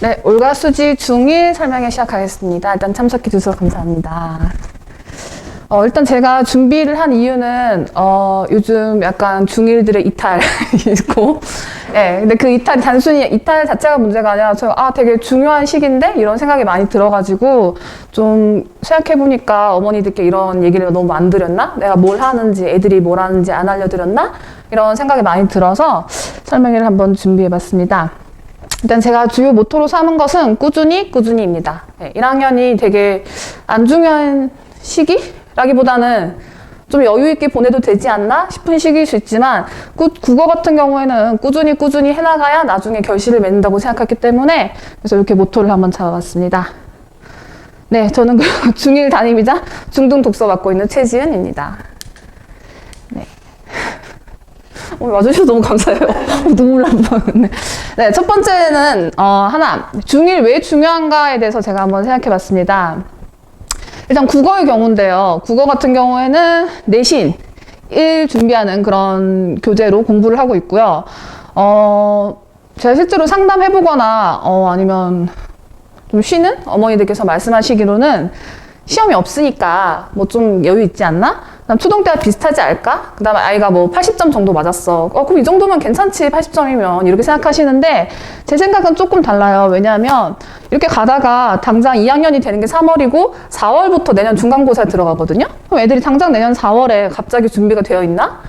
네, 올가수지 중1 설명회 시작하겠습니다. 일단 참석해 주셔서 감사합니다. 일단 제가 준비를 한 이유는, 요즘 약간 중1들의 이탈이 있고, 예, 근데 그 이탈이 단순히 이탈 자체가 문제가 아니라, 되게 중요한 시기인데? 이런 생각이 많이 들어가지고, 좀 생각해보니까 어머니들께 이런 얘기를 너무 안 드렸나? 내가 뭘 하는지, 애들이 뭘 하는지 안 알려드렸나? 이런 생각이 많이 들어서 설명회를 한번 준비해봤습니다. 일단 제가 주요 모토로 삼은 것은 꾸준히입니다. 네, 1학년이 되게 안 중요한 시기라기보다는 좀 여유 있게 보내도 되지 않나 싶은 시기일 수 있지만 국어 같은 경우에는 꾸준히 해나가야 나중에 결실을 맺는다고 생각했기 때문에 그래서 이렇게 모토를 한번 잡아봤습니다. 네, 저는 중1 담임이자 중등 독서 맡고 있는 최지은입니다. 네. 와주셔서 너무 감사해요. 눈물 날 뻔했네. 네, 첫 번째는 하나, 중1 왜 중요한가에 대해서 제가 한번 생각해 봤습니다. 일단 국어의 경우인데요. 국어 같은 경우에는 내신 1 준비하는 그런 교재로 공부를 하고 있고요. 제가 실제로 상담해보거나 아니면 좀 쉬는 어머니들께서 말씀하시기로는 시험이 없으니까 뭐 좀 여유 있지 않나? 그다음 초등 때와 비슷하지 않을까? 그다음에 아이가 뭐 80점 정도 맞았어. 그럼 이 정도면 괜찮지, 80점이면. 이렇게 생각하시는데 제 생각은 조금 달라요. 왜냐하면 이렇게 가다가 당장 2학년이 되는 게 3월이고 4월부터 내년 중간고사에 들어가거든요. 그럼 애들이 당장 내년 4월에 갑자기 준비가 되어 있나?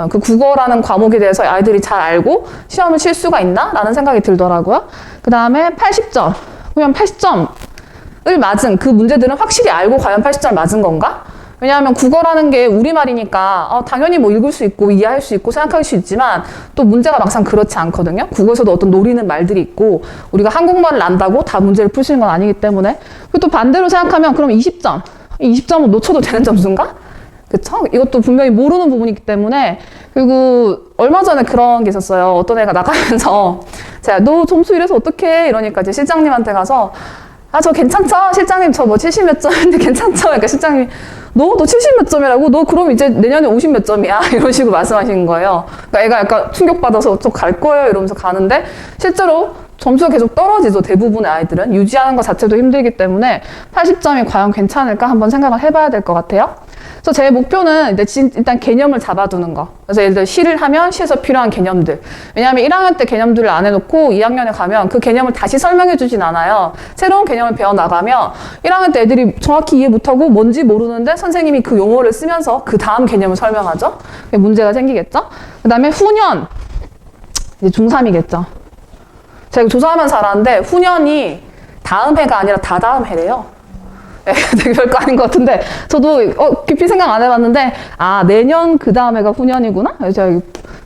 그 국어라는 과목에 대해서 아이들이 잘 알고 시험을 칠 수가 있나? 라는 생각이 들더라고요. 그 다음에 80점. 그러면 80점을 맞은 그 문제들은 확실히 알고 과연 80점을 맞은 건가? 왜냐하면 국어라는 게 우리말이니까 당연히 뭐 읽을 수 있고 이해할 수 있고 생각할 수 있지만 또 문제가 막상 그렇지 않거든요. 국어에서도 어떤 노리는 말들이 있고 우리가 한국말을 안다고 다 문제를 풀 수 있는 건 아니기 때문에 그리고 또 반대로 생각하면 그럼 20점. 20점은 놓쳐도 되는 점수인가? 그쵸? 이것도 분명히 모르는 부분이기 때문에 그리고 얼마 전에 그런 게 있었어요. 어떤 애가 나가면서 제가 너 점수 이래서 어떡해? 이러니까 이제 실장님한테 가서 저 괜찮죠? 실장님 저 뭐 70 몇 점인데 괜찮죠? 그러니까 실장님이 너 70 몇 점이라고? 너 그럼 이제 내년에 50 몇 점이야? 이런 식으로 말씀하시는 거예요. 그러니까 애가 약간 충격받아서 저 갈 거예요? 이러면서 가는데 실제로 점수가 계속 떨어지죠. 대부분의 아이들은. 유지하는 것 자체도 힘들기 때문에 80점이 과연 괜찮을까 한번 생각을 해봐야 될 것 같아요. 그래서 제 목표는 일단 개념을 잡아두는 거. 그래서 예를 들어 시를 하면 시에서 필요한 개념들. 왜냐하면 1학년 때 개념들을 안 해놓고 2학년에 가면 그 개념을 다시 설명해 주진 않아요. 새로운 개념을 배워나가면 1학년 때 애들이 정확히 이해 못하고 뭔지 모르는데 선생님이 그 용어를 쓰면서 그 다음 개념을 설명하죠. 문제가 생기겠죠. 그 다음에 후년. 이제 중3이겠죠. 제가 조사하면서 알았는데 후년이 다음 해가 아니라 다다음 해래요. 되게 별거 아닌 것 같은데 저도 깊이 생각 안 해봤는데 내년 그 다음 해가 후년이구나? 제가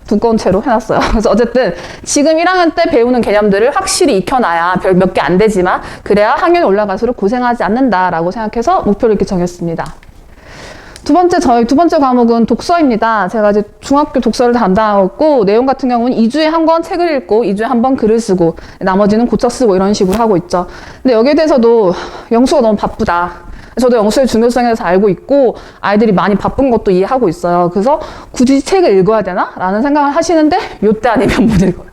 두꺼운 채로 해놨어요. 그래서 어쨌든 지금 1학년 때 배우는 개념들을 확실히 익혀놔야 몇 개 안 되지만 그래야 학년이 올라갈수록 고생하지 않는다라고 생각해서 목표를 이렇게 정했습니다. 저희 두 번째 과목은 독서입니다. 제가 이제 중학교 독서를 담당하고 있고, 내용 같은 경우는 2주에 한 권 책을 읽고, 2주에 한 번 글을 쓰고, 나머지는 고쳐 쓰고 이런 식으로 하고 있죠. 근데 여기에 대해서도 영수가 너무 바쁘다. 저도 영수의 중요성에 대해서 알고 있고, 아이들이 많이 바쁜 것도 이해하고 있어요. 그래서 굳이 책을 읽어야 되나? 라는 생각을 하시는데, 요때 아니면 못 읽어요.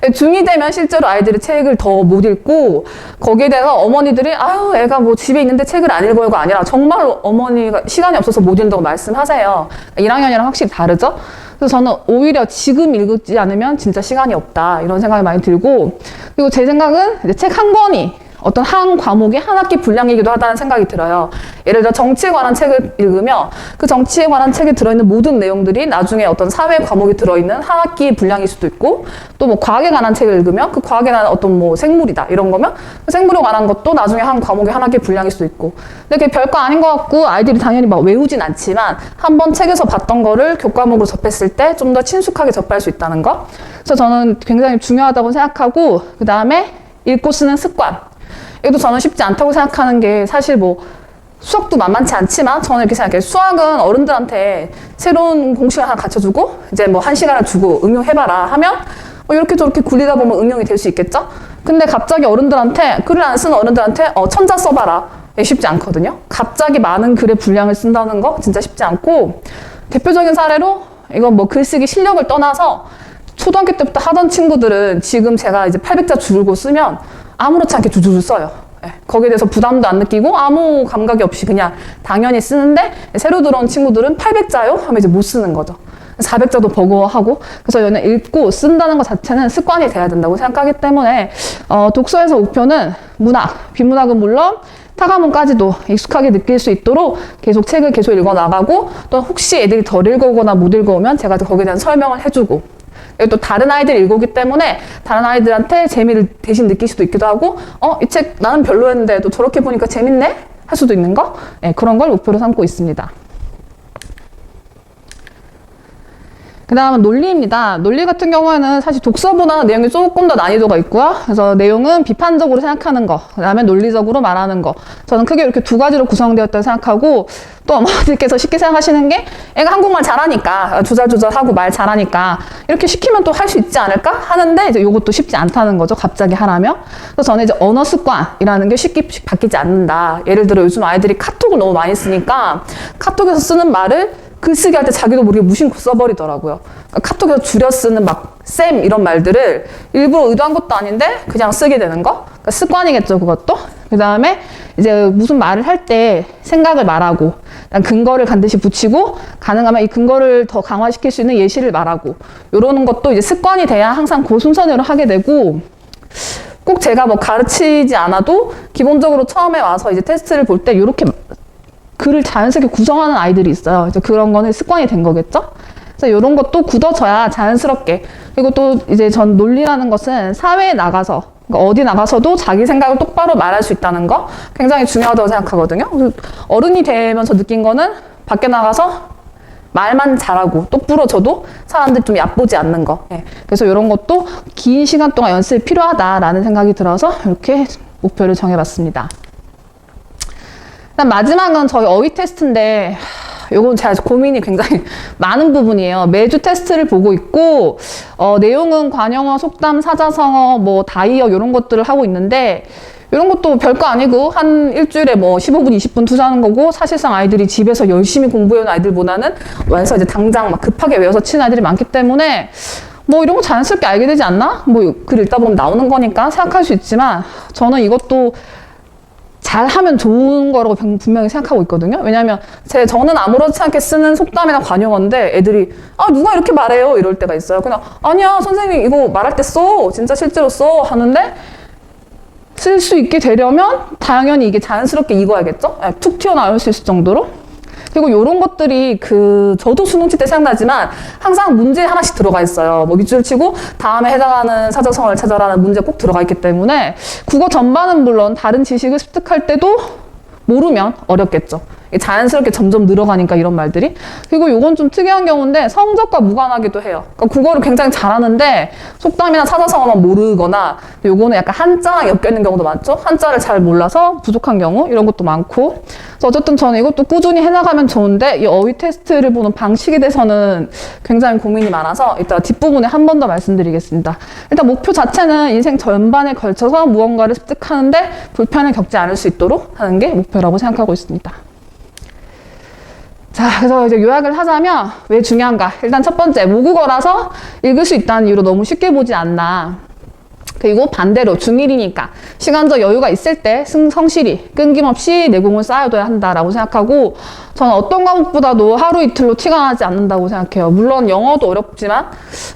중2 되면 실제로 아이들이 책을 더 못 읽고 거기에 대해서 어머니들이 애가 뭐 집에 있는데 책을 안 읽어요가 아니라 정말로 어머니가 시간이 없어서 못 읽는다고 말씀하세요. 1학년이랑 확실히 다르죠? 그래서 저는 오히려 지금 읽지 않으면 진짜 시간이 없다 이런 생각이 많이 들고 그리고 제 생각은 책 한 권이 어떤 한 과목의 한 학기 분량이기도 하다는 생각이 들어요. 예를 들어 정치에 관한 책을 읽으면 그 정치에 관한 책에 들어있는 모든 내용들이 나중에 어떤 사회 과목이 들어있는 한 학기의 분량일 수도 있고 또 뭐 과학에 관한 책을 읽으면 그 과학에 관한 어떤 뭐 생물이다 이런 거면 그 생물에 관한 것도 나중에 한 과목의 한 학기의 분량일 수도 있고 근데 그게 별거 아닌 것 같고 아이들이 당연히 막 외우진 않지만 한번 책에서 봤던 거를 교과목으로 접했을 때 좀 더 친숙하게 접할 수 있다는 거 그래서 저는 굉장히 중요하다고 생각하고 그 다음에 읽고 쓰는 습관 이것도 저는 쉽지 않다고 생각하는 게 사실 뭐 수학도 만만치 않지만 저는 이렇게 생각해요. 수학은 어른들한테 새로운 공식을 하나 갖춰주고 이제 뭐 1시간을 주고 응용해봐라 하면 이렇게 저렇게 굴리다 보면 응용이 될 수 있겠죠? 근데 갑자기 어른들한테 글을 안 쓰는 어른들한테 천자 써봐라 쉽지 않거든요. 갑자기 많은 글의 분량을 쓴다는 거 진짜 쉽지 않고 대표적인 사례로 이건 뭐 글쓰기 실력을 떠나서 초등학교 때부터 하던 친구들은 지금 제가 이제 800자 줄고 쓰면 아무렇지 않게 줄줄 써요. 예, 거기에 대해서 부담도 안 느끼고 아무 감각이 없이 그냥 당연히 쓰는데 새로 들어온 친구들은 800자요? 하면 이제 못 쓰는 거죠. 400자도 버거워하고 그래서 얘는 읽고 쓴다는 것 자체는 습관이 돼야 된다고 생각하기 때문에 독서에서 목표는 문학, 비문학은 물론 타가문까지도 익숙하게 느낄 수 있도록 계속 책을 계속 읽어 나가고 또 혹시 애들이 덜 읽어오거나 못 읽어오면 제가 거기에 대한 설명을 해주고 또 다른 아이들이 읽어오기 때문에 다른 아이들한테 재미를 대신 느낄 수도 있기도 하고 이 책 나는 별로였는데 또 저렇게 보니까 재밌네? 할 수도 있는 거 네, 그런 걸 목표로 삼고 있습니다. 그 다음은 논리입니다. 논리 같은 경우에는 사실 독서보다 내용이 조금 더 난이도가 있고요. 그래서 내용은 비판적으로 생각하는 거, 그 다음에 논리적으로 말하는 거. 저는 크게 이렇게 두 가지로 구성되었다고 생각하고 또 어머니들께서 쉽게 생각하시는 게 애가 한국말 잘하니까 조잘조잘하고 말 잘하니까 이렇게 시키면 또 할 수 있지 않을까 하는데 이제 이것도 쉽지 않다는 거죠. 갑자기 하라면. 그래서 저는 이제 언어 습관이라는 게 쉽게 바뀌지 않는다. 예를 들어 요즘 아이들이 카톡을 너무 많이 쓰니까 카톡에서 쓰는 말을 글쓰기 할 때 자기도 모르게 무심코 써버리더라고요. 그러니까 카톡에서 줄여 쓰는 막 쌤 이런 말들을 일부러 의도한 것도 아닌데 그냥 쓰게 되는 거. 그러니까 습관이겠죠, 그것도. 그 다음에 이제 무슨 말을 할 때 생각을 말하고 근거를 반드시 붙이고 가능하면 이 근거를 더 강화시킬 수 있는 예시를 말하고 이러는 것도 이제 습관이 돼야 항상 그 순서대로 하게 되고 꼭 제가 뭐 가르치지 않아도 기본적으로 처음에 와서 이제 테스트를 볼 때 이렇게 글을 자연스럽게 구성하는 아이들이 있어요. 이제 그런 거는 습관이 된 거겠죠? 그래서 이런 것도 굳어져야 자연스럽게. 그리고 또 이제 전 논리라는 것은 사회에 나가서, 그러니까 어디 나가서도 자기 생각을 똑바로 말할 수 있다는 거 굉장히 중요하다고 생각하거든요. 어른이 되면서 느낀 거는 밖에 나가서 말만 잘하고 똑부러져도 사람들 좀 얕보지 않는 거. 예. 그래서 이런 것도 긴 시간 동안 연습이 필요하다라는 생각이 들어서 이렇게 목표를 정해봤습니다. 마지막은 저희 어휘 테스트인데 요건 제가 고민이 굉장히 많은 부분이에요. 매주 테스트를 보고 있고 내용은 관용어, 속담, 사자성어, 뭐 다이어 이런 것들을 하고 있는데 이런 것도 별거 아니고 한 일주일에 뭐 15분, 20분 투자하는 거고 사실상 아이들이 집에서 열심히 공부해온 아이들보다는 와서 이제 당장 막 급하게 외워서 치는 아이들이 많기 때문에 뭐 이런 거 자연스럽게 알게 되지 않나? 뭐 글 읽다 보면 나오는 거니까 생각할 수 있지만 저는 이것도 잘하면 좋은 거라고 분명히 생각하고 있거든요. 왜냐하면 저는 아무렇지 않게 쓰는 속담이나 관용어인데 애들이 누가 이렇게 말해요? 이럴 때가 있어요. 그냥 아니야 선생님 이거 말할 때 써. 진짜 실제로 써. 하는데 쓸 수 있게 되려면 당연히 이게 자연스럽게 익어야겠죠? 툭 튀어나올 수 있을 정도로. 그리고 이런 것들이 저도 수능 칠 때 생각나지만 항상 문제에 하나씩 들어가 있어요. 뭐 밑줄 치고 다음에 해당하는 사자성어를 찾아라는 문제 꼭 들어가 있기 때문에 국어 전반은 물론 다른 지식을 습득할 때도 모르면 어렵겠죠. 자연스럽게 점점 늘어가니까 이런 말들이. 그리고 이건 좀 특이한 경우인데 성적과 무관하기도 해요. 그러니까 국어를 굉장히 잘하는데 속담이나 사자성어만 모르거나 요거는 약간 한자랑 엮여있는 경우도 많죠. 한자를 잘 몰라서 부족한 경우 이런 것도 많고. 그래서 어쨌든 저는 이것도 꾸준히 해나가면 좋은데 이 어휘 테스트를 보는 방식에 대해서는 굉장히 고민이 많아서 이따 뒷부분에 한 번 더 말씀드리겠습니다. 일단 목표 자체는 인생 전반에 걸쳐서 무언가를 습득하는데 불편을 겪지 않을 수 있도록 하는 게 목표라고 생각하고 있습니다. 자, 그래서 이제 요약을 하자면 왜 중요한가? 일단 첫 번째, 모국어라서 읽을 수 있다는 이유로 너무 쉽게 보지 않나. 그리고 반대로 중1이니까 시간적 여유가 있을 때 성실히 끊김없이 내공을 쌓아둬야 한다라고 생각하고 저는 어떤 과목보다도 하루 이틀로 티가 나지 않는다고 생각해요. 물론 영어도 어렵지만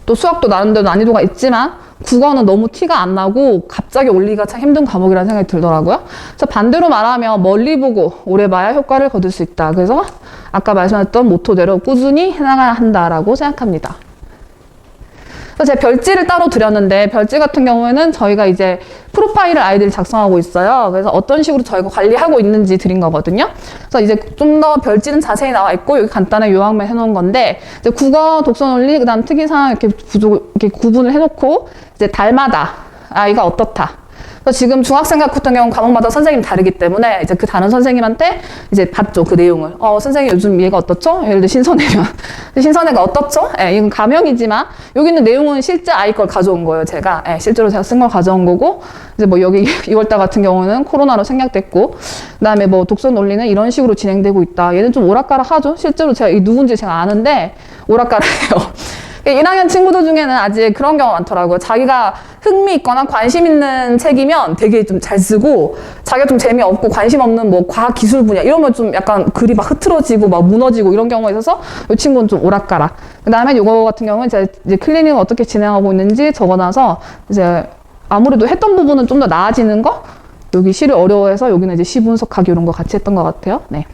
또 수학도 나름대로 난이도가 있지만 국어는 너무 티가 안 나고 갑자기 올리기가 참 힘든 과목이라는 생각이 들더라고요. 그래서 반대로 말하면 멀리 보고 오래 봐야 효과를 거둘 수 있다. 그래서 아까 말씀하셨던 모토대로 꾸준히 해나가야 한다라고 생각합니다. 그래서 제가 별지를 따로 드렸는데 별지 같은 경우에는 저희가 이제 프로파일을 아이들이 작성하고 있어요. 그래서 어떤 식으로 저희가 관리하고 있는지 드린 거거든요. 그래서 이제 좀 더 별지는 자세히 나와 있고 여기 간단하게 요약만 해놓은 건데 이제 국어, 독서 논리, 그다음 특이사항 이렇게 구분을 해놓고 이제 달마다 아이가 어떻다. 그래서 지금 중학생 같은 경우는 과목마다 선생님이 다르기 때문에 이제 그 다른 선생님한테 이제 받죠, 그 내용을. 선생님 요즘 얘가 어떻죠? 예를 들어 신선해면. 신선해가 어떻죠? 이건 가명이지만 여기는 내용은 실제 아이 걸 가져온 거예요, 제가. 실제로 제가 쓴 걸 가져온 거고 이제 뭐 여기 2월달 같은 경우는 코로나로 생략됐고 그다음에 뭐 독서 논리는 이런 식으로 진행되고 있다. 얘는 좀 오락가락 하죠. 실제로 제가 이 누군지 제가 아는데 오락가락해요. 1학년 친구들 중에는 아직 그런 경우가 많더라고요. 자기가 흥미 있거나 관심 있는 책이면 되게 좀 잘 쓰고, 자기가 좀 재미없고 관심 없는 뭐 과학 기술 분야 이러면 좀 약간 글이 막 흐트러지고 막 무너지고 이런 경우가 있어서 이 친구는 좀 오락가락. 그 다음에 요거 같은 경우는 제가 이제 클리닉을 어떻게 진행하고 있는지 적어놔서 이제 아무래도 했던 부분은 좀 더 나아지는 거? 여기 시를 어려워해서 여기는 이제 시 분석하기 이런 거 같이 했던 것 같아요. 네.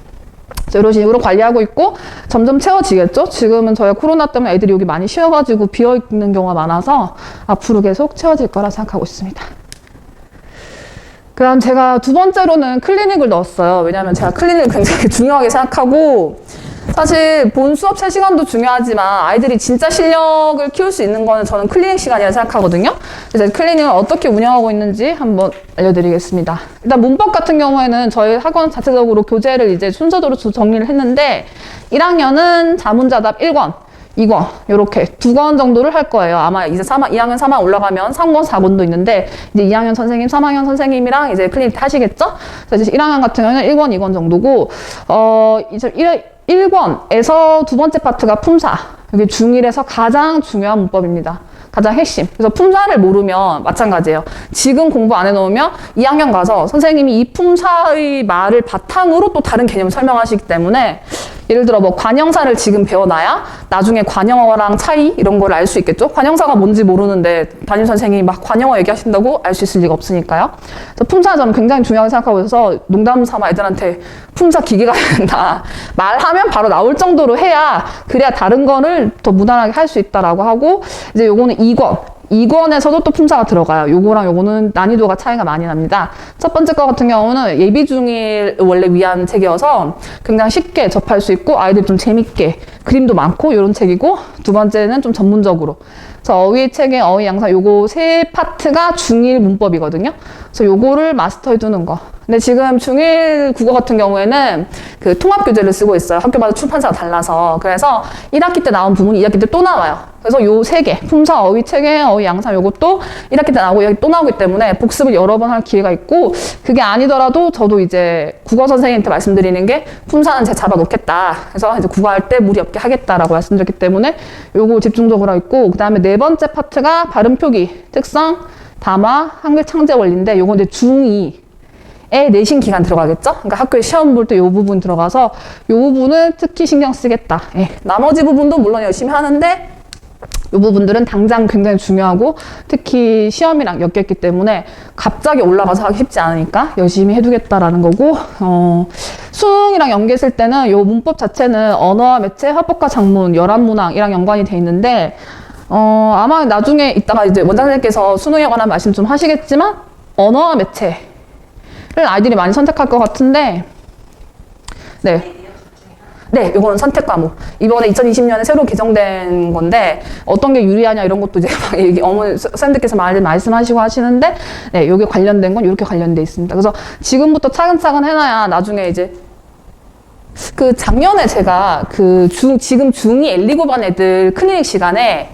이런 식으로 관리하고 있고 점점 채워지겠죠? 지금은 저희가 코로나 때문에 애들이 여기 많이 쉬어가지고 비어있는 경우가 많아서 앞으로 계속 채워질 거라 생각하고 있습니다. 그 다음 제가 두 번째로는 클리닉을 넣었어요. 왜냐하면 제가 클리닉을 굉장히 중요하게 생각하고 사실 본 수업 3시간도 중요하지만 아이들이 진짜 실력을 키울 수 있는 거는 저는 클리닉 시간이라 생각하거든요. 그래서 클리닉을 어떻게 운영하고 있는지 한번 알려드리겠습니다. 일단 문법 같은 경우에는 저희 학원 자체적으로 교재를 이제 순서대로 정리를 했는데 1학년은 자문자답 1권, 2권 이렇게 2권 정도를 할 거예요. 아마 이제 2학년 3학년 올라가면 3권, 4권도 있는데 이제 2학년 선생님, 3학년 선생님이랑 이제 클리닉 하시겠죠? 그래서 이제 1학년 같은 경우는 1권, 2권 정도고 이제 1권에서 두 번째 파트가 품사. 여기 중1에서 가장 중요한 문법입니다. 가장 핵심. 그래서 품사를 모르면 마찬가지예요. 지금 공부 안 해놓으면 2학년 가서 선생님이 이 품사의 말을 바탕으로 또 다른 개념을 설명하시기 때문에 예를 들어 뭐 관형사를 지금 배워놔야 나중에 관형어랑 차이 이런 걸 알 수 있겠죠? 관형사가 뭔지 모르는데 담임선생님이 막 관형어 얘기하신다고 알 수 있을 리가 없으니까요. 그래서 품사 저는 굉장히 중요하게 생각하고 있어서 농담 삼아 애들한테 품사 기계가 된다. 말하면 바로 나올 정도로 해야 그래야 다른 거를 더 무난하게 할 수 있다라고 하고 이제 요거는 2권에서도 또 품사가 들어가요. 요거랑 요거는 난이도가 차이가 많이 납니다. 첫 번째 거 같은 경우는 예비 중1 원래 위한 책이어서 굉장히 쉽게 접할 수 있고 아이들 좀 재밌게 그림도 많고 이런 책이고 두 번째는 좀 전문적으로 그래서 어휘 책의 어휘 양상 요거 세 파트가 중1 문법이거든요. 그래서 요거를 마스터해 두는 거. 근데 지금 중1 국어 같은 경우에는 그 통합교재를 쓰고 있어요. 학교마다 출판사가 달라서. 그래서 1학기 때 나온 부분이 2학기 때 또 나와요. 그래서 요 세 개, 품사, 어휘, 체계, 어휘, 양상 요것도 1학기 때 나오고 2학기 또 나오기 때문에 복습을 여러 번 할 기회가 있고 그게 아니더라도 저도 이제 국어 선생님한테 말씀드리는 게 품사는 제가 잡아놓겠다. 그래서 이제 국어할 때 무리 없게 하겠다라고 말씀드렸기 때문에 요거 집중적으로 하고 있고 그 다음에 네 번째 파트가 발음 표기, 특성, 담화, 한글 창제 원리인데 요건 이제 중2 내신 기간 들어가겠죠? 그러니까 학교에 시험 볼 때 이 부분 들어가서 이 부분을 특히 신경 쓰겠다. 예. 나머지 부분도 물론 열심히 하는데 이 부분들은 당장 굉장히 중요하고 특히 시험이랑 엮였기 때문에 갑자기 올라가서 하기 쉽지 않으니까 열심히 해두겠다라는 거고 수능이랑 연계했을 때는 이 문법 자체는 언어와 매체, 화법과 작문, 열한문항이랑 연관이 돼 있는데 아마 나중에 이따가 이제 원장님께서 수능에 관한 말씀 좀 하시겠지만 언어와 매체 아이들이 많이 선택할 것 같은데 네, 요거는 선택 과목. 이번에 2020년에 새로 개정된 건데 어떤 게 유리하냐 이런 것도 이제 어머니 선생님들께서 말씀하시고 하시는데 네, 요게 관련된 건 이렇게 관련돼 있습니다. 그래서 지금부터 차근차근 해놔야 나중에 이제 그 작년에 제가 지금 중2 129반 애들 클리닉 시간에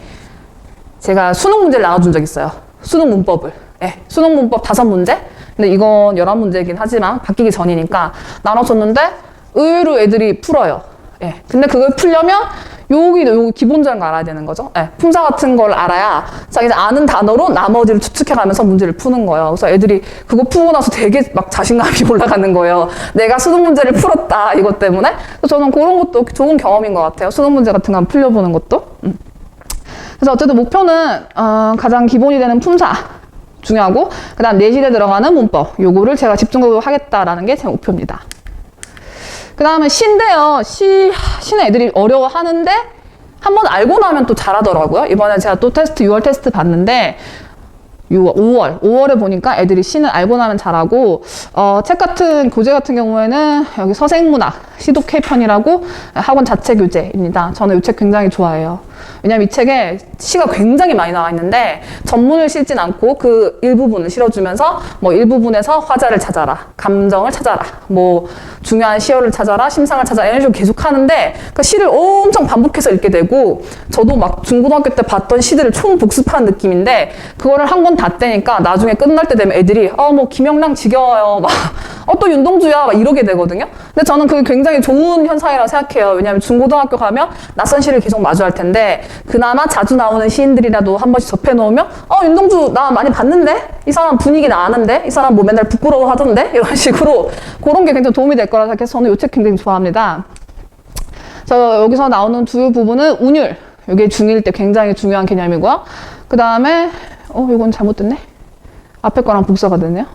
제가 수능 문제를 나눠준 적 있어요. 수능 문법을. 네, 수능 문법 5문제? 근데 이건 11문제이긴 하지만 바뀌기 전이니까 나눠줬는데 의외로 애들이 풀어요. 예. 근데 그걸 풀려면 여기 기본적인 거 알아야 되는 거죠. 예. 품사 같은 걸 알아야 자기 아는 단어로 나머지를 추측해가면서 문제를 푸는 거예요. 그래서 애들이 그거 풀고 나서 되게 막 자신감이 올라가는 거예요. 내가 수능 문제를 풀었다 이것 때문에. 그래서 저는 그런 것도 좋은 경험인 것 같아요. 수능 문제 같은 거 한번 풀려보는 것도. 그래서 어쨌든 목표는 가장 기본이 되는 품사 중요하고 그 다음 내실에 들어가는 문법 요거를 제가 집중적으로 하겠다라는 게 제 목표입니다. 그 다음에 시인데요. 시는 애들이 어려워하는데 한번 알고 나면 또 잘하더라고요. 이번에 제가 또 6월 테스트 봤는데 5월에 보니까 애들이 시는 알고 나면 잘하고 책 같은 교재 같은 경우에는 여기 서생문학 시독해편이라고 학원 자체 교재입니다. 저는 이 책 굉장히 좋아해요. 왜냐면 이 책에 시가 굉장히 많이 나와 있는데 전문을 실진 않고 그 일부분을 실어주면서 뭐 일부분에서 화자를 찾아라, 감정을 찾아라, 뭐 중요한 시어를 찾아라, 심상을 찾아라 이런 식으로 계속 하는데 그 시를 엄청 반복해서 읽게 되고 저도 막 중고등학교 때 봤던 시들을 총 복습하는 느낌인데 그거를 한 권 다 떼니까 나중에 끝날 때 되면 애들이 뭐 김영랑 지겨워요 막 또 윤동주야 막 이러게 되거든요. 근데 저는 그게 굉장히 좋은 현상이라고 생각해요. 왜냐하면 중고등학교 가면 낯선 시를 계속 마주할 텐데 그나마 자주 나오는 시인들이라도 한 번씩 접해놓으면 윤동주 나 많이 봤는데? 이 사람 분위기 나는데? 이 사람 뭐 맨날 부끄러워 하던데? 이런 식으로 그런 게 굉장히 도움이 될 거라 생각해서 저는 이 책 굉장히 좋아합니다. 여기서 나오는 두 부분은 운율. 이게 중1 때 굉장히 중요한 개념이고요. 그 다음에 이건 잘못됐네. 앞에 거랑 복사가 됐네요.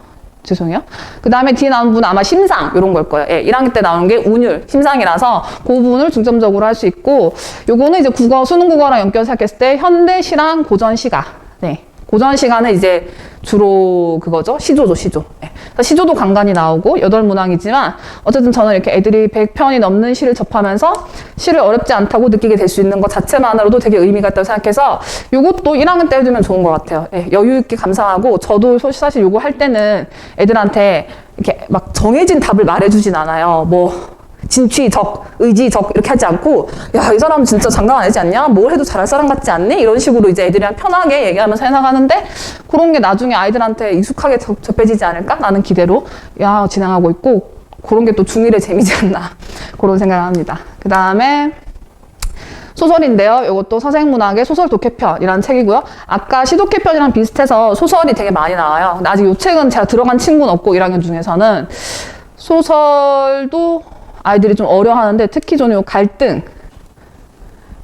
죄송해요. 그 다음에 뒤에 나오는 부분은 아마 심상 이런 걸 거예요. 예, 1학기 때 나오는 게 운율, 심상이라서 그 부분을 중점적으로 할 수 있고 요거는 이제 국어, 수능 국어랑 연결해서 생각했을 때 현대시랑 고전시가. 네. 고전시가는 이제 주로 그거죠. 시조죠, 시조. 네. 시조도 간간히 나오고 8문항이지만 어쨌든 저는 이렇게 애들이 100편이 넘는 시를 접하면서 시를 어렵지 않다고 느끼게 될 수 있는 것 자체만으로도 되게 의미가 있다고 생각해서 요것도 1학년 때 해두면 좋은 것 같아요. 예, 여유 있게 감상하고 저도 사실 요거 할 때는 애들한테 이렇게 막 정해진 답을 말해주진 않아요. 뭐 진취, 적, 의지, 적 이렇게 하지 않고 야, 이 사람 진짜 장난 아니지 않냐? 뭘 해도 잘할 사람 같지 않니? 이런 식으로 이제 애들이랑 편하게 얘기하면서 해나가는데 그런 게 나중에 아이들한테 익숙하게 접해지지 않을까? 라는 기대로 진행하고 있고 그런 게 또 중1의 재미지 않나 그런 생각을 합니다. 그 다음에 소설인데요. 이것도 서생문학의 소설 독해편이라는 책이고요. 아까 시독해편이랑 비슷해서 소설이 되게 많이 나와요. 근데 아직 이 책은 제가 들어간 친구는 없고 1학년 중에서는 소설도 아이들이 좀 어려워하는데 특히 저는 이 갈등에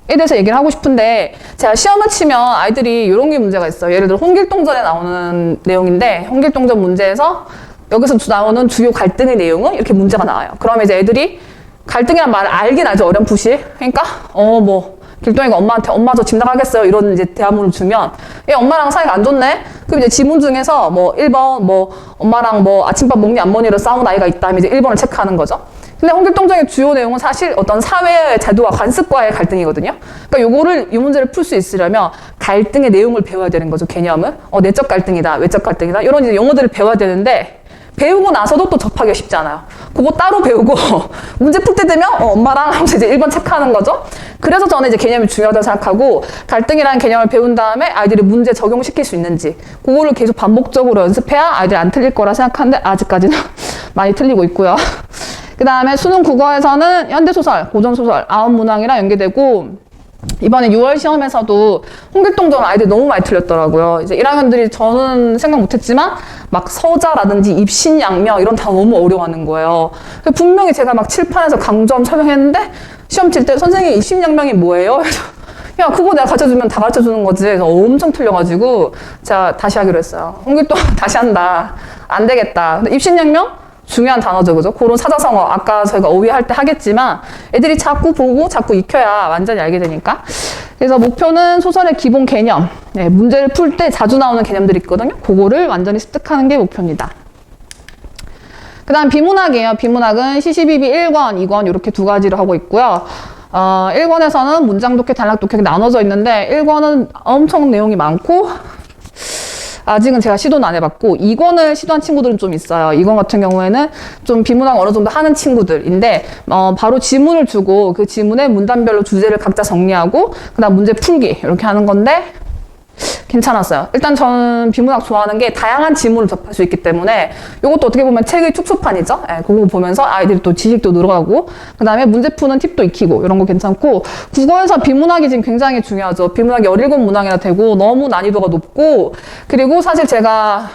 대해서 얘기를 하고 싶은데 제가 시험을 치면 아이들이 이런 게 문제가 있어요. 예를 들어 홍길동전에 나오는 내용인데 홍길동전 문제에서 여기서 나오는 주요 갈등의 내용은 이렇게 문제가 나와요. 그러면 이제 애들이 갈등이란 말을 알긴 알죠. 어렴풋이. 그러니까 길동이가 엄마한테 엄마 저 집 나가겠어요 이런 이제 대화문을 주면 얘 엄마랑 사이가 안 좋네. 그럼 이제 지문 중에서 1번 엄마랑 아침밥 먹니 안 먹니로 싸운 아이가 있다 하면 이제 1번을 체크하는 거죠. 근데 홍길동전의 주요 내용은 사실 어떤 사회의 제도와 관습과의 갈등이거든요. 그러니까 이 문제를 풀 수 있으려면 갈등의 내용을 배워야 되는 거죠, 개념을. 내적 갈등이다, 외적 갈등이다, 이런 이제 용어들을 배워야 되는데, 배우고 나서도 또 접하기가 쉽지 않아요. 그거 따로 배우고, 문제 풀 때 되면, 엄마랑 하면서 이제 1번 체크하는 거죠. 그래서 저는 이제 개념이 중요하다고 생각하고, 갈등이라는 개념을 배운 다음에 아이들이 문제 적용시킬 수 있는지, 그거를 계속 반복적으로 연습해야 아이들이 안 틀릴 거라 생각하는데, 아직까지는 많이 틀리고 있고요. 그 다음에 수능 국어에서는 현대소설, 고전소설 9문항이랑 연계되고 이번에 6월 시험에서도 홍길동전 아이들이 너무 많이 틀렸더라고요. 이제 1학년들이 저는 생각 못했지만 막 서자라든지 입신양명 이런 단어 너무 어려워하는 거예요. 분명히 제가 막 칠판에서 강조하면 설명했는데 시험 칠 때 선생님 입신양명이 뭐예요? 야, 그거 내가 가르쳐주면 다 가르쳐주는 거지. 그래서 엄청 틀려가지고 제가 다시 하기로 했어요. 홍길동 다시 한다. 안 되겠다. 근데 입신양명? 중요한 단어죠, 그죠? 그런 사자성어, 아까 저희가 어휘 할 때 하겠지만 애들이 자꾸 보고 자꾸 익혀야 완전히 알게 되니까. 그래서 목표는 소설의 기본 개념, 문제를 풀 때 자주 나오는 개념들이 있거든요. 그거를 완전히 습득하는 게 목표입니다. 그 다음 비문학이에요. 비문학은 시시비비 1권, 2권 이렇게 두 가지로 하고 있고요. 1권에서는 문장 독해, 단락 독해 나눠져 있는데 1권은 엄청 내용이 많고 아직은 제가 시도는 안 해봤고 2권을 시도한 친구들은 좀 있어요. 2권 같은 경우에는 좀 비문학 어느 정도 하는 친구들인데 바로 지문을 주고 그 지문에 문단별로 주제를 각자 정리하고 그다음 문제 풀기 이렇게 하는 건데 괜찮았어요. 일단 저는 비문학 좋아하는 게 다양한 지문을 접할 수 있기 때문에 이것도 어떻게 보면 책의 축소판이죠. 그거 보면서 아이들이 또 지식도 늘어가고 그 다음에 문제 푸는 팁도 익히고 이런 거 괜찮고 국어에서 비문학이 지금 굉장히 중요하죠. 비문학이 17문항이나 되고 너무 난이도가 높고 그리고 사실 제가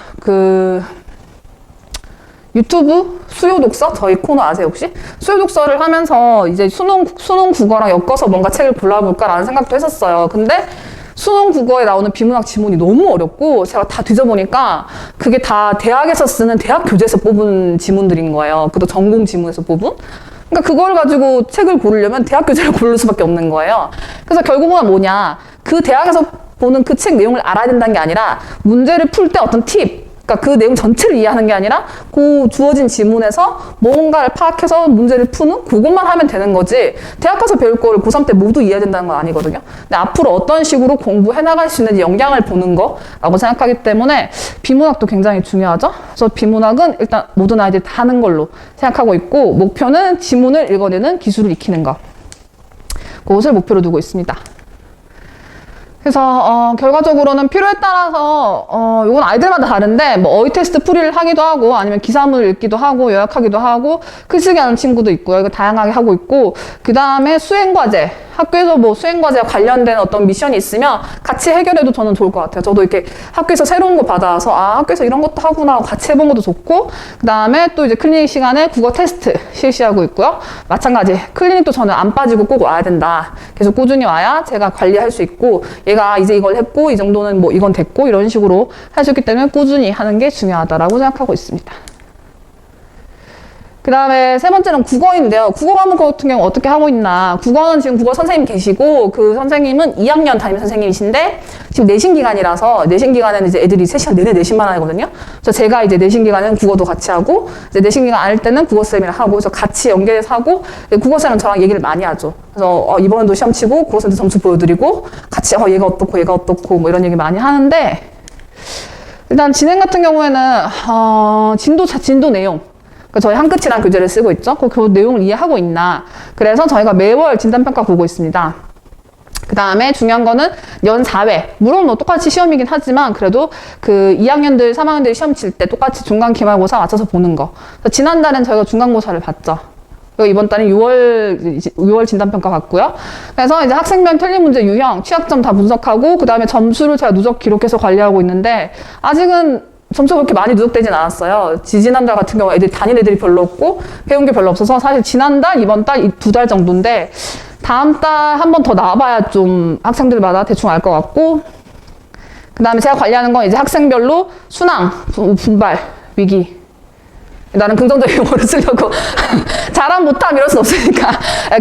유튜브 수요 독서? 저희 코너 아세요, 혹시? 수요 독서를 하면서 이제 수능 국어랑 엮어서 뭔가 책을 골라볼까라는 생각도 했었어요. 근데 수능 국어에 나오는 비문학 지문이 너무 어렵고 제가 다 뒤져보니까 그게 다 대학에서 쓰는 대학 교재에서 뽑은 지문들인 거예요. 그것도 전공 지문에서 뽑은. 그러니까 그걸 가지고 책을 고르려면 대학 교재를 고를 수밖에 없는 거예요. 그래서 결국은 뭐냐. 그 대학에서 보는 그 책 내용을 알아야 된다는 게 아니라 문제를 풀 때 어떤 팁, 그러니까 그 내용 전체를 이해하는 게 아니라 그 주어진 지문에서 뭔가를 파악해서 문제를 푸는 그것만 하면 되는 거지 대학 가서 배울 거를 고3 때 모두 이해해야 된다는 건 아니거든요. 근데 앞으로 어떤 식으로 공부해 나갈 수 있는지 영향을 보는 거라고 생각하기 때문에 비문학도 굉장히 중요하죠. 그래서 비문학은 일단 모든 아이들이 다 하는 걸로 생각하고 있고 목표는 지문을 읽어내는 기술을 익히는 거. 그것을 목표로 두고 있습니다. 그래서 결과적으로는 필요에 따라서 이건 아이들마다 다른데 뭐 어휘 테스트 풀이를 하기도 하고 아니면 기사문을 읽기도 하고 요약하기도 하고 글쓰기 하는 친구도 있고요. 이거 다양하게 하고 있고 그 다음에 수행과제 학교에서 뭐 수행과제 관련된 어떤 미션이 있으면 같이 해결해도 저는 좋을 것 같아요. 저도 이렇게 학교에서 새로운 거 받아서 학교에서 이런 것도 하구나 하고 같이 해본 것도 좋고 그 다음에 또 이제 클리닉 시간에 국어 테스트 실시하고 있고요. 마찬가지 클리닉도 저는 안 빠지고 꼭 와야 된다. 계속 꾸준히 와야 제가 관리할 수 있고 얘가 이제 이걸 했고 이 정도는 뭐 이건 됐고 이런 식으로 할 수 있기 때문에 꾸준히 하는 게 중요하다라고 생각하고 있습니다. 그 다음에 세 번째는 국어인데요. 국어 과목 같은 경우 어떻게 하고 있나. 국어는 지금 국어 선생님 계시고 그 선생님은 2학년 담임 선생님이신데 지금 내신 기간이라서 내신 기간에는 이제 애들이 3시간 내내 내신만 하거든요. 그래서 제가 이제 내신 기간에는 국어도 같이 하고 이제 내신 기간 아닐 때는 국어쌤이랑 하고 그래서 같이 연계해서 하고 국어쌤은 저랑 얘기를 많이 하죠. 그래서 이번에도 시험 치고 국어쌤도 점수 보여드리고 같이 얘가 어떻고 뭐 이런 얘기 많이 하는데 일단 진행 같은 경우에는 진도 내용 저희 한 끝이란 교재를 쓰고 있죠. 그 내용을 이해하고 있나. 그래서 저희가 매월 진단평가 보고 있습니다. 그 다음에 중요한 거는 연 4회. 물론 뭐 똑같이 시험이긴 하지만 그래도 그 2학년들, 3학년들이 시험 칠 때 똑같이 중간 기말고사 맞춰서 보는 거. 지난달엔 저희가 중간고사를 봤죠. 이번 달은 6월 진단평가 봤고요. 그래서 이제 학생별 틀린 문제 유형, 취약점 다 분석하고 그 다음에 점수를 제가 누적 기록해서 관리하고 있는데 아직은 점수가 그렇게 많이 누적되진 않았어요. 지난달 같은 경우 다닌 애들이 별로 없고 배운 게 별로 없어서 사실 지난달, 이번 달, 이 2달 정도인데 다음 달 한 번 더 나와봐야 좀 학생들마다 대충 알 것 같고 그 다음에 제가 관리하는 건 이제 학생별로 순항, 분발, 위기 나는 긍정적인 용어를 쓰려고 잘함 못함 이럴 순 없으니까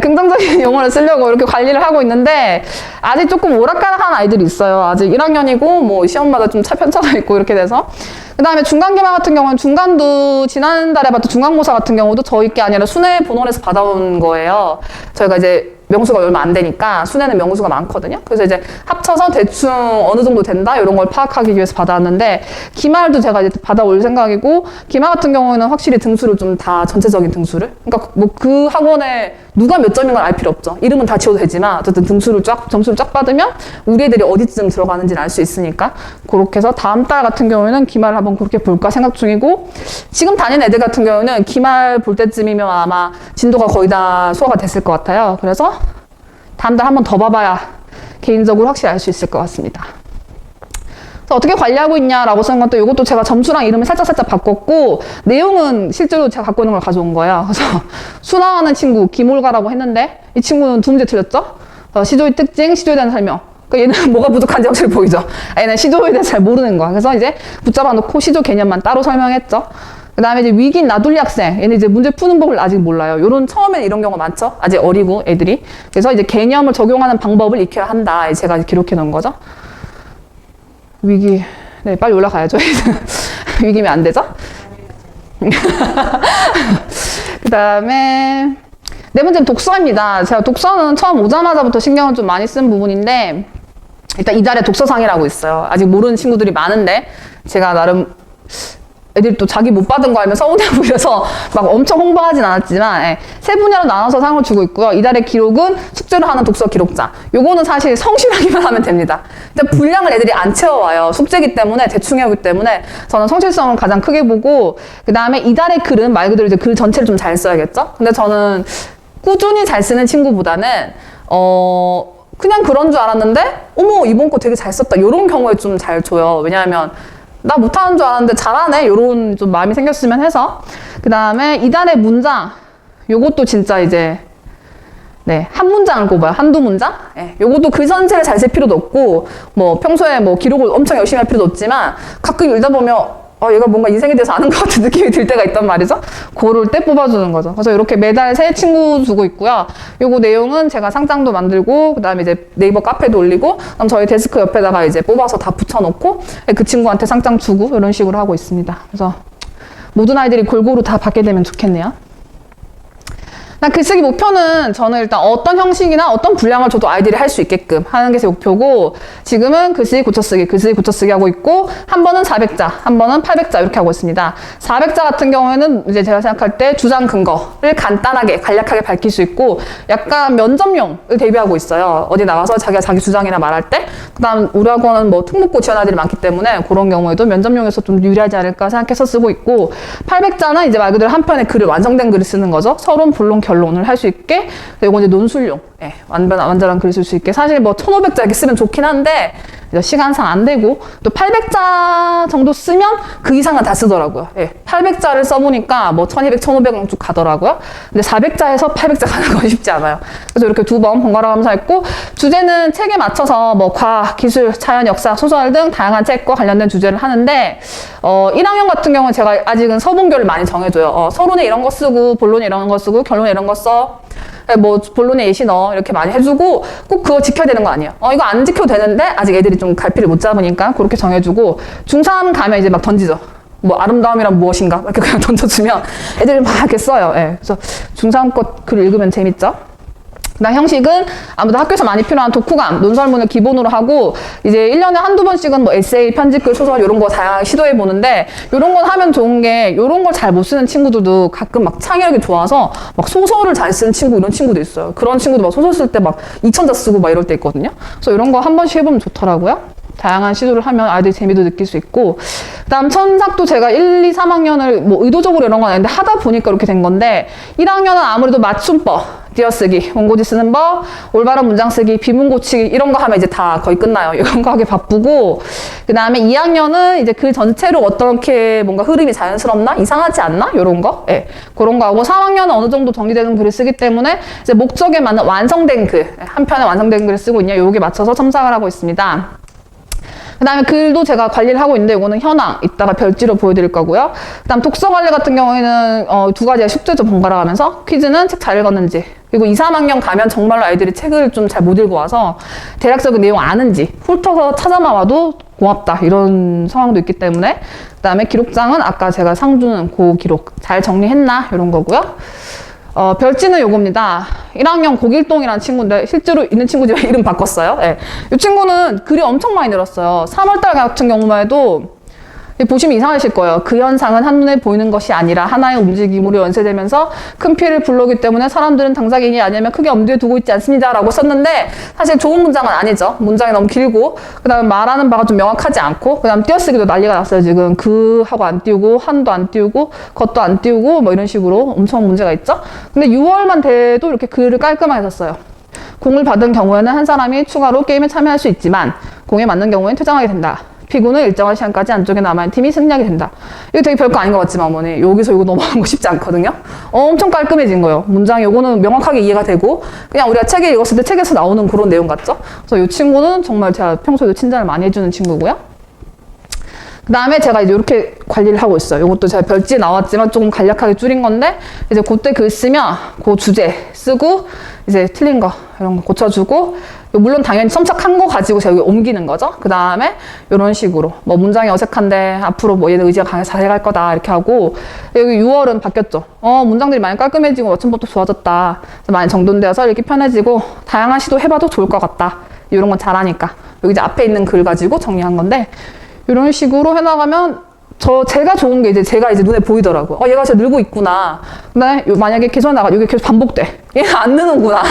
긍정적인 용어를 쓰려고 이렇게 관리를 하고 있는데 아직 조금 오락가락한 아이들이 있어요. 아직 1학년이고 뭐 시험마다 좀 편차가 있고 이렇게 돼서 그 다음에 중간기말 같은 경우는 중간도 지난달에 봤던 중간고사 같은 경우도 저희 게 아니라 순회 본원에서 받아온 거예요. 저희가 이제 명수가 얼마 안 되니까 순회는 명수가 많거든요. 그래서 이제 합쳐서 대충 어느 정도 된다 이런 걸 파악하기 위해서 받아왔는데 기말도 제가 이제 받아올 생각이고 기말 같은 경우에는 확실히 등수를 좀 다 전체적인 등수를 그러니까 뭐 그 학원에 누가 몇 점인 걸 알 필요 없죠. 이름은 다 지워도 되지만 어쨌든 점수를 쫙 받으면 우리 애들이 어디쯤 들어가는지는 알 수 있으니까 그렇게 해서 다음 달 같은 경우에는 기말을 한번 그렇게 볼까 생각 중이고 지금 다니는 애들 같은 경우는 기말 볼 때쯤이면 아마 진도가 거의 다 소화가 됐을 것 같아요. 그래서 다음 달 한 번 더 봐봐야 개인적으로 확실히 알 수 있을 것 같습니다. 그래서 어떻게 관리하고 있냐라고 쓰는 것도 이것도 제가 점수랑 이름을 살짝 바꿨고 내용은 실제로 제가 갖고 있는 걸 가져온 거예요. 그래서 순항하는 친구 김올가라고 했는데 이 친구는 2문제 틀렸죠. 시조의 특징, 시조에 대한 설명. 그러니까 얘는 뭐가 부족한지 확실히 보이죠. 얘는 시조에 대해서 잘 모르는 거야. 그래서 이제 붙잡아 놓고 시조 개념만 따로 설명했죠. 그 다음에 이제 위기인 나돌리 학생. 얘는 이제 문제 푸는 법을 아직 몰라요. 처음에는 이런 경우가 많죠. 아직 어리고 애들이. 그래서 이제 개념을 적용하는 방법을 익혀야 한다. 제가 기록해 놓은 거죠. 위기. 네, 빨리 올라가야죠. 위기면 안 되죠? 그 다음에 네 번째는 독서입니다. 제가 독서는 처음 오자마자부터 신경을 좀 많이 쓴 부분인데 일단 이달에 독서상이라고 있어요. 아직 모르는 친구들이 많은데 제가 나름 애들이 또 자기 못 받은 거 알면 서운해 보여서 막 엄청 홍보하진 않았지만 세 분야로 나눠서 상을 주고 있고요. 이달의 기록은 숙제로 하는 독서 기록자. 요거는 사실 성실하기만 하면 됩니다. 일단 분량을 애들이 안 채워와요. 숙제기 때문에 대충 해오기 때문에 저는 성실성을 가장 크게 보고 그 다음에 이달의 글은 말 그대로 이제 글 전체를 좀 잘 써야겠죠. 근데 저는 꾸준히 잘 쓰는 친구보다는 그냥 그런 줄 알았는데 어머 이번 거 되게 잘 썼다. 이런 경우에 좀 잘 줘요. 왜냐하면 나 못하는 줄 알았는데 잘하네 이런 좀 마음이 생겼으면 해서 그 다음에 이달의 문장 요것도 진짜 이제 한 문장을 꼽아요. 한두 문장? 요것도 글 전체를 잘 쓸 필요도 없고 뭐 평소에 뭐 기록을 엄청 열심히 할 필요도 없지만 가끔 읽다 보면 얘가 뭔가 인생에 대해서 아는 것 같은 느낌이 들 때가 있단 말이죠. 그럴 때 뽑아주는 거죠. 그래서 이렇게 매달 새 친구 주고 있고요. 요거 내용은 제가 상장도 만들고 그 다음에 이제 네이버 카페도 올리고 그다음 저희 데스크 옆에다가 이제 뽑아서 다 붙여놓고 그 친구한테 상장 주고 이런 식으로 하고 있습니다. 그래서 모든 아이들이 골고루 다 받게 되면 좋겠네요. 난 글쓰기 목표는 저는 일단 어떤 형식이나 어떤 분량을 줘도 아이들이 할 수 있게끔 하는 게 제 목표고, 지금은 글쓰기 고쳐쓰기 하고 있고, 한 번은 400자, 한 번은 800자 이렇게 하고 있습니다. 400자 같은 경우에는 이제 제가 생각할 때 주장 근거를 간단하게 간략하게 밝힐 수 있고, 약간 면접용을 대비하고 있어요. 어디 나가서 자기가 자기 주장이나 말할 때. 그다음 우리 학원은 뭐 특목고 지원 아이들이 많기 때문에 그런 경우에도 면접용에서 좀 유리하지 않을까 생각해서 쓰고 있고, 800자는 이제 말 그대로 한 편의 글을 완성된 글을 쓰는 거죠. 서론, 본론, 결론을 할 수 있게. 그리고 이제 논술용, 예, 완전한 글을 쓸 수 있게. 사실 뭐 1500자 이렇게 쓰면 좋긴 한데 시간상 안 되고, 또 800자 정도 쓰면 그 이상은 다 쓰더라고요. 예, 800자를 써보니까 뭐 1200, 1500은 쭉 가더라고요. 근데 400자에서 800자 가는 건 쉽지 않아요. 그래서 이렇게 두 번 번갈아 가면서 했고, 주제는 책에 맞춰서 뭐 과학, 기술, 자연, 역사, 소설 등 다양한 책과 관련된 주제를 하는데, 1학년 같은 경우는 제가 아직은 서분교를 많이 정해줘요. 서론에 이런 거 쓰고, 본론에 이런 거 쓰고, 결론에 이런 거 써. 뭐 본론에 예시 넣어 이렇게 많이 해주고, 꼭 그거 지켜야 되는 거 아니에요. 이거 안 지켜도 되는데 아직 애들이 좀 갈피를 못 잡으니까 그렇게 정해주고, 중3 가면 이제 막 던지죠. 뭐 아름다움이란 무엇인가 이렇게 그냥 던져주면 애들이 막 이렇게 써요. 예. 그래서 중3 것 글 읽으면 재밌죠. 그다음 형식은 아무래도 학교에서 많이 필요한 독후감, 논설문을 기본으로 하고, 이제 1년에 한두 번씩은 뭐 에세이, 편집글, 소설 이런 거 다양하게 시도해 보는데, 이런 걸 하면 좋은 게, 이런 걸 잘 못 쓰는 친구들도 가끔 막 창의력이 좋아서 막 소설을 잘 쓰는 친구, 이런 친구도 있어요. 그런 친구도 막 소설 쓸 때 막 2000자 쓰고 막 이럴 때 있거든요. 그래서 이런 거 한 번씩 해보면 좋더라고요. 다양한 시도를 하면 아이들이 재미도 느낄 수 있고, 그다음 천삭도 제가 1, 2, 3학년을 뭐 의도적으로 이런 건 아닌데 하다 보니까 이렇게 된 건데, 1학년은 아무래도 맞춤법, 띄어쓰기, 원고지 쓰는 법, 올바른 문장 쓰기, 비문 고치기 이런 거 하면 이제 다 거의 끝나요. 이런 거 하기 바쁘고, 그 다음에 2학년은 이제 글 전체로 어떻게 뭔가 흐름이 자연스럽나? 이상하지 않나? 이런 거? 예. 그런 거 하고, 3학년은 어느 정도 정리되는 글을 쓰기 때문에 이제 목적에 맞는 완성된 글, 한 편에 완성된 글을 쓰고 있냐? 요게 맞춰서 첨삭을 하고 있습니다. 그 다음에 글도 제가 관리를 하고 있는데, 이거는 현황, 이따가 별지로 보여드릴 거고요. 그 다음 독서 관리 같은 경우에는 두 가지의 숙제죠, 번갈아 가면서. 퀴즈는 책 잘 읽었는지, 그리고 2, 3학년 가면 정말로 아이들이 책을 좀 잘 못 읽고 와서 대략적인 내용 아는지 훑어서 찾아만 와도 고맙다, 이런 상황도 있기 때문에. 그 다음에 기록장은 아까 제가 상 주는 그 기록 잘 정리했나, 이런 거고요. 별지는 요겁니다. 1학년 고길동이라는 친구인데, 실제로 있는 친구지만 이름 바꿨어요. 예. 이 친구는 글이 엄청 많이 늘었어요. 3월달 같은 경우만 해도 보시면 이상하실 거예요. 그 현상은 한눈에 보이는 것이 아니라 하나의 움직임으로 연쇄되면서 큰 피해를 불러오기 때문에 사람들은 당사경이 아니면 크게 엄두에 두고 있지 않습니다 라고 썼는데, 사실 좋은 문장은 아니죠. 문장이 너무 길고, 그 다음에 말하는 바가 좀 명확하지 않고, 그 다음 띄어쓰기도 난리가 났어요. 지금 그 하고 안 띄우고, 한도 안 띄우고, 겉도 안 띄우고 뭐 이런 식으로 엄청 문제가 있죠. 근데 6월만 돼도 이렇게 글을 깔끔하게 썼어요. 공을 받은 경우에는 한 사람이 추가로 게임에 참여할 수 있지만, 공에 맞는 경우에는 퇴장하게 된다. 피구는 일정한 시간까지 안쪽에 남아있는 팀이 승리하게 된다. 이거 되게 별거 아닌 것 같지만, 어머니 여기서 이거 넘어가는 거 쉽지 않거든요. 엄청 깔끔해진 거예요. 문장이 요거는 명확하게 이해가 되고, 그냥 우리가 책에 읽었을 때 책에서 나오는 그런 내용 같죠. 그래서 이 친구는 정말 제가 평소에도 칭찬을 많이 해주는 친구고요. 그 다음에 제가 이제 이렇게 관리를 하고 있어요. 이것도 제가 별지에 나왔지만 조금 간략하게 줄인 건데, 이제 그때 글 쓰면 그 주제 쓰고, 이제 틀린 거 이런 거 고쳐주고, 물론 당연히 첨삭한 거 가지고 제가 옮기는 거죠. 그 다음에 이런 식으로 뭐 문장이 어색한데 앞으로 뭐 얘는 의지가 강해서 잘해갈 거다 이렇게 하고, 여기 6월은 바뀌었죠. 문장들이 많이 깔끔해지고 맞춤법도 좋아졌다, 많이 정돈되어서 읽기 편해지고 다양한 시도 해봐도 좋을 것 같다, 이런 건 잘하니까 여기 이제 앞에 있는 글 가지고 정리한 건데, 이런 식으로 해나가면 제가 좋은 게 제가 눈에 보이더라고요. 얘가 진짜 늘고 있구나. 근데 만약에 계속 나가, 이게 계속 반복돼. 얘는 안 느는구나.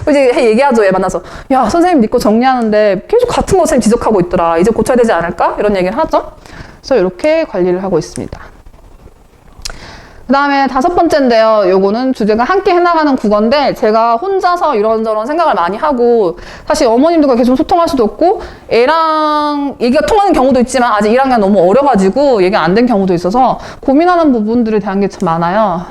이제 얘기하죠, 얘 만나서. 야, 선생님 네 거 정리하는데 계속 같은 거 선생님 지적하고 있더라. 이제 고쳐야 되지 않을까? 이런 얘기를 하죠. 그래서 이렇게 관리를 하고 있습니다. 그 다음에 5번째인데요. 요거는 주제가 함께 해나가는 국어인데, 제가 혼자서 이런저런 생각을 많이 하고, 사실 어머님들과 계속 소통할 수도 없고, 애랑 얘기가 통하는 경우도 있지만 아직 1학년 너무 어려가지고 얘기가 안 된 경우도 있어서 고민하는 부분들에 대한 게 참 많아요.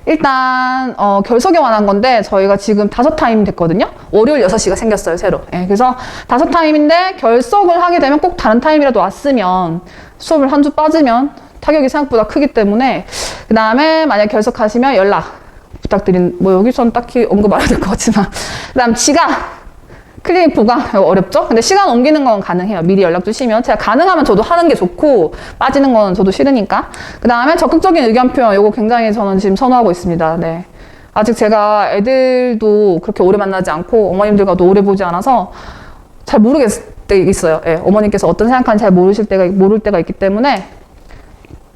일단 결석에 관한 건데, 저희가 지금 5타임 됐거든요. 월요일 6시가 생겼어요, 새로. 예, 그래서 5타임인데 결석을 하게 되면 꼭 다른 타임이라도 왔으면, 수업을 한 주 빠지면 타격이 생각보다 크기 때문에, 그 다음에 만약 결석하시면 연락 부탁드린, 뭐 여기서는 딱히 언급 안 해도 될 것 같지만, 그 다음 지각, 클리닉 보강 어렵죠? 근데 시간 옮기는 건 가능해요. 미리 연락 주시면. 제가 가능하면 저도 하는 게 좋고, 빠지는 건 저도 싫으니까. 그 다음에 적극적인 의견 표현, 이거 굉장히 저는 지금 선호하고 있습니다. 네. 아직 제가 애들도 그렇게 오래 만나지 않고 어머님들과도 오래 보지 않아서 잘 모르겠어요. 예, 어머님께서 어떤 생각하는지 잘 모를 때가 있기 때문에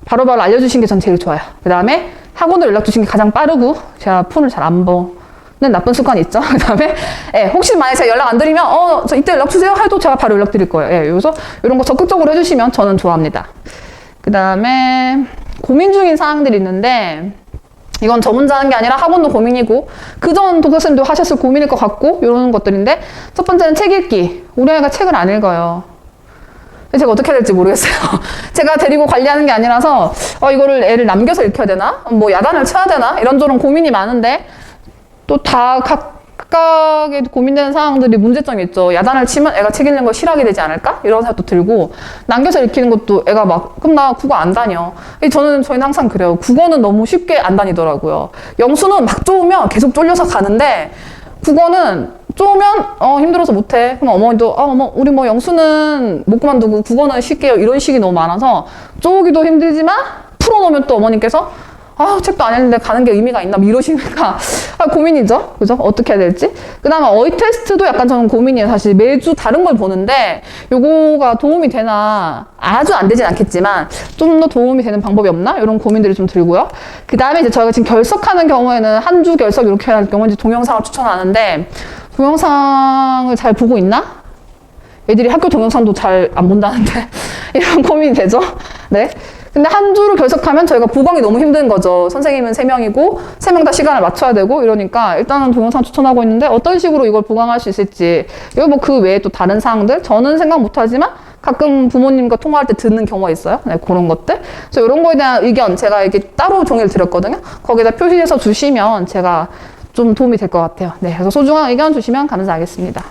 바로바로 알려주신 게 전 제일 좋아요. 그 다음에 학원으로 연락 주신 게 가장 빠르고 제가 폰을 잘 안 보는 나쁜 습관이 있죠. 그 다음에 예, 혹시 만약에 제가 연락 안 드리면 저 이때 연락 주세요 해도 제가 바로 연락 드릴 거예요. 예, 그래서 이런 거 적극적으로 해주시면 저는 좋아합니다. 그 다음에 고민 중인 사항들이 있는데 이건 저 혼자 하는 게 아니라 학원도 고민이고 그전 도교수님도 하셨을 고민일 것 같고 이런 것들인데 첫 번째는 책 읽기. 우리 아이가 책을 안 읽어요. 제가 어떻게 해야 될지 모르겠어요. 제가 데리고 관리하는 게 아니라서 이거를 애를 남겨서 읽혀야 되나? 뭐 야단을 쳐야 되나? 이런저런 고민이 많은데 또 다 각각의 고민되는 상황들이 문제점이 있죠. 야단을 치면 애가 책 읽는 걸 싫어하게 되지 않을까? 이런 생각도 들고 남겨서 읽히는 것도 애가 막 그럼 나 국어 안 다녀. 저희는 항상 그래요. 국어는 너무 쉽게 안 다니더라고요. 영수는 막 쪼으면 계속 쫄려서 가는데 국어는 쪼으면 힘들어서 못해. 그럼 어머니도 어머 우리 뭐 영수는 못 그만두고 국어는 쉽게요. 이런 식이 너무 많아서 쪼기도 힘들지만 풀어놓으면 또 어머님께서 책도 안 했는데 가는 게 의미가 있나? 뭐 이러시니까 고민이죠. 그죠? 어떻게 해야 될지. 그 다음에 어휘 테스트도 약간 저는 고민이에요. 사실 매주 다른 걸 보는데 요거가 도움이 되나 아주 안 되진 않겠지만 좀 더 도움이 되는 방법이 없나? 이런 고민들이 좀 들고요. 그 다음에 이제 저희가 지금 결석하는 경우에는 한 주 결석 이렇게 하는 경우는 동영상을 추천하는데 동영상을 잘 보고 있나? 애들이 학교 동영상도 잘 안 본다는데 이런 고민이 되죠. 네. 근데 한 주를 결석하면 저희가 보강이 너무 힘든 거죠. 선생님은 3명이고 3명 다 시간을 맞춰야 되고 이러니까 일단은 동영상 추천하고 있는데 어떤 식으로 이걸 보강할 수 있을지 이거 뭐 그 외에 또 다른 사항들 저는 생각 못하지만 가끔 부모님과 통화할 때 듣는 경우가 있어요. 네, 그런 것들. 그래서 이런 거에 대한 의견 제가 이렇게 따로 종이를 드렸거든요. 거기다 표시해서 주시면 제가 좀 도움이 될 것 같아요. 네, 그래서 소중한 의견 주시면 감사하겠습니다.